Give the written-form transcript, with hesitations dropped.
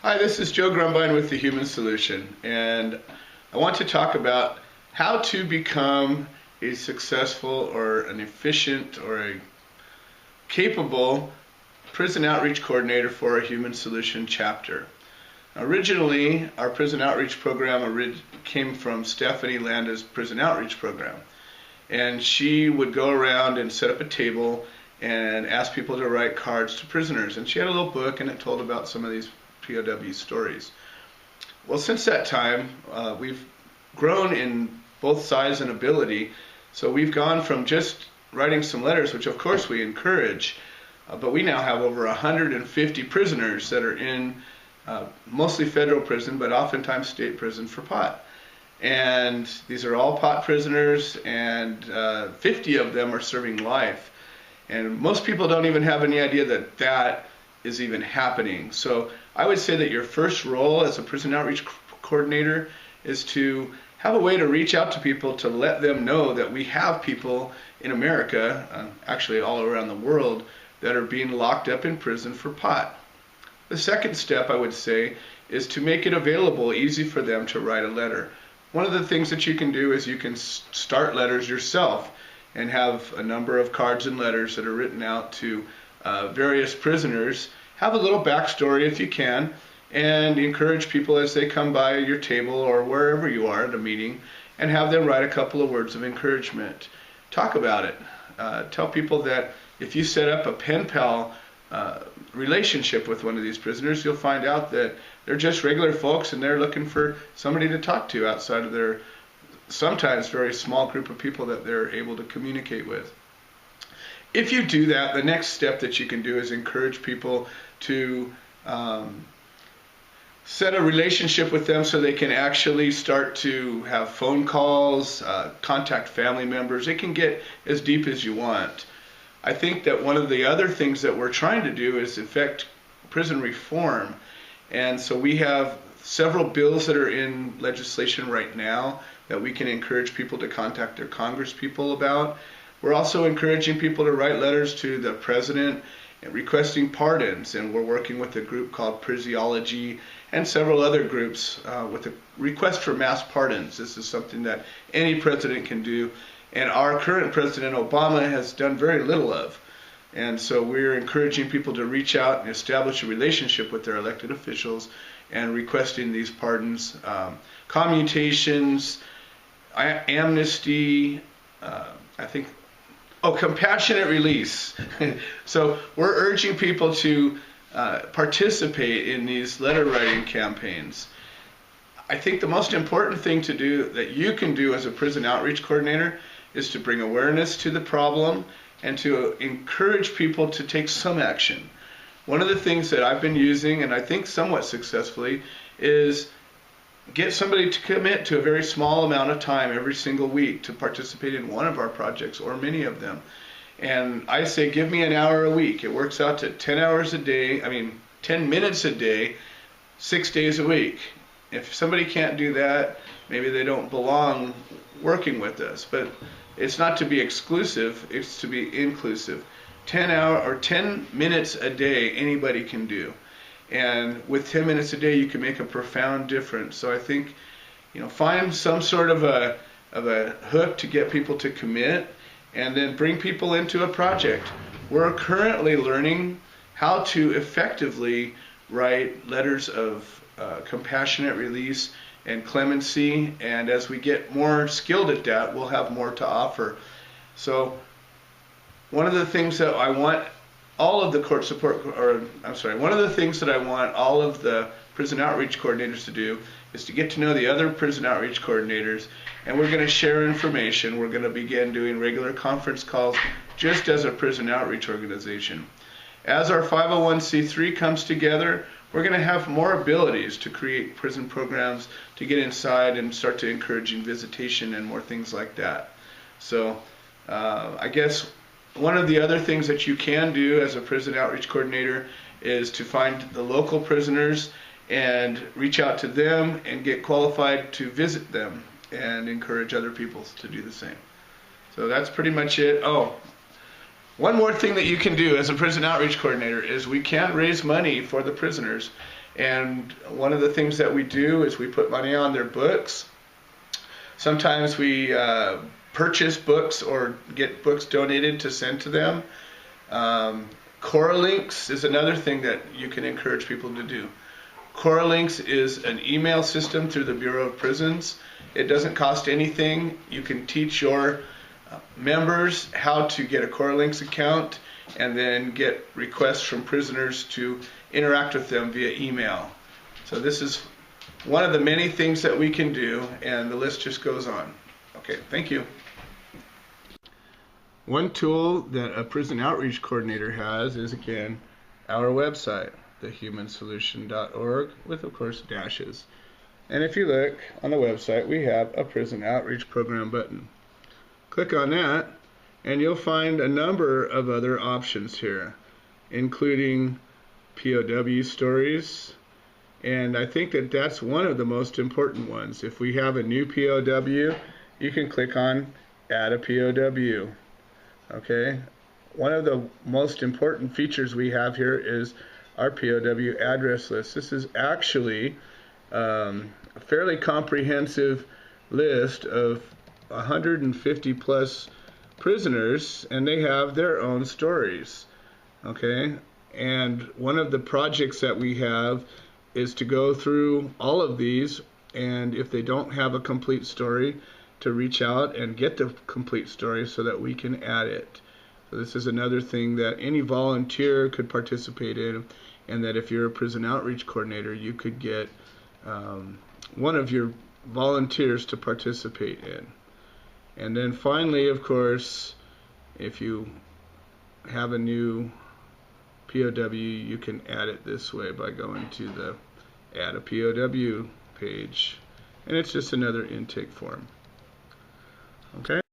Hi, this is Joe Grumbine with The Human Solution, and I want to talk about how to become a successful or an efficient or a capable prison outreach coordinator for a Human Solution chapter. Originally, our prison outreach program came from Stephanie Landa's prison outreach program, and she would go around and set up a table and ask people to write cards to prisoners, and she had a little book and it told about some of these POW stories. Well, since that time, we've grown in both size and ability, so we've gone from just writing some letters, which of course we encourage, but we now have over 150 prisoners that are in mostly federal prison, but oftentimes state prison for pot. And these are all pot prisoners, and 50 of them are serving life. And most people don't even have any idea that that is even happening. So I would say that your first role as a prison outreach coordinator is to have a way to reach out to people to let them know that we have people in America, actually all around the world, that are being locked up in prison for pot. The second step, I would say, is to make it available, easy for them to write a letter. One of the things that you can do is you can start letters yourself and have a number of cards and letters that are written out to various prisoners. Have a little backstory if you can, and encourage people as they come by your table or wherever you are at a meeting, and have them write a couple of words of encouragement. Talk about it. Tell people that if you set up a pen pal relationship with one of these prisoners, you'll find out that they're just regular folks and they're looking for somebody to talk to outside of their sometimes very small group of people that they're able to communicate with. If you do that, the next step that you can do is encourage people to set a relationship with them so they can actually start to have phone calls, contact family members. It can get as deep as you want. I think that one of the other things that we're trying to do is effect prison reform. And so we have several bills that are in legislation right now that we can encourage people to contact their congresspeople about. We're also encouraging people to write letters to the president and requesting pardons, and we're working with a group called Prisiology and several other groups with a request for mass pardons. This is something that any president can do, and our current President Obama has done very little of. And so we're encouraging people to reach out and establish a relationship with their elected officials and requesting these pardons, commutations, amnesty, compassionate release. So we're urging people to participate in these letter writing campaigns. I think the most important thing to do that you can do as a prison outreach coordinator is to bring awareness to the problem and to encourage people to take some action. One of the things that I've been using, and I think somewhat successfully, is get somebody to commit to a very small amount of time every single week to participate in one of our projects or many of them. And I say, give me an hour a week. It works out to 10 minutes a day, 6 days a week. If somebody can't do that, maybe they don't belong working with us. But it's not to be exclusive, it's to be inclusive. 10 minutes a day anybody can do. And with 10 minutes a day, you can make a profound difference. So I think, find some sort of a hook to get people to commit, and then bring people into a project. We're currently learning how to effectively write letters of compassionate release and clemency, and as we get more skilled at that, we'll have more to offer. So one of the things that I want all of the one of the things that I want all of the prison outreach coordinators to do is to get to know the other prison outreach coordinators, and we're going to share information. We're going to begin doing regular conference calls just as a prison outreach organization. As our 501c3 comes together, we're going to have more abilities to create prison programs, to get inside and start to encouraging visitation and more things like that. So I guess one of the other things that you can do as a prison outreach coordinator is to find the local prisoners and reach out to them and get qualified to visit them and encourage other people to do the same. So that's pretty much it. Oh, one more thing that you can do as a prison outreach coordinator is we can raise money for the prisoners. And one of the things that we do is we put money on their books. Sometimes we purchase books or get books donated to send to them. Coralinks is another thing that you can encourage people to do. Coralinks is an email system through the Bureau of Prisons. It doesn't cost anything. You can teach your members how to get a Coralinks account and then get requests from prisoners to interact with them via email. So this is one of the many things that we can do, and the list just goes on. Okay, thank you. One tool that a prison outreach coordinator has is, again, our website, thehumansolution.org, with, of course, dashes. And if you look on the website, we have a prison outreach program button. Click on that, and you'll find a number of other options here, including POW stories. And I think that that's one of the most important ones. If we have a new POW, you can click on Add a POW. Okay? One of the most important features we have here is our POW address list. This is actually a fairly comprehensive list of 150 plus prisoners, and they have their own stories. Okay? And one of the projects that we have is to go through all of these, and if they don't have a complete story, to reach out and get the complete story so that we can add it. So this is another thing that any volunteer could participate in, and that if you're a prison outreach coordinator, you could get one of your volunteers to participate in. And then finally, of course, if you have a new POW, you can add it this way by going to the Add a POW page, and it's just another intake form. Okay.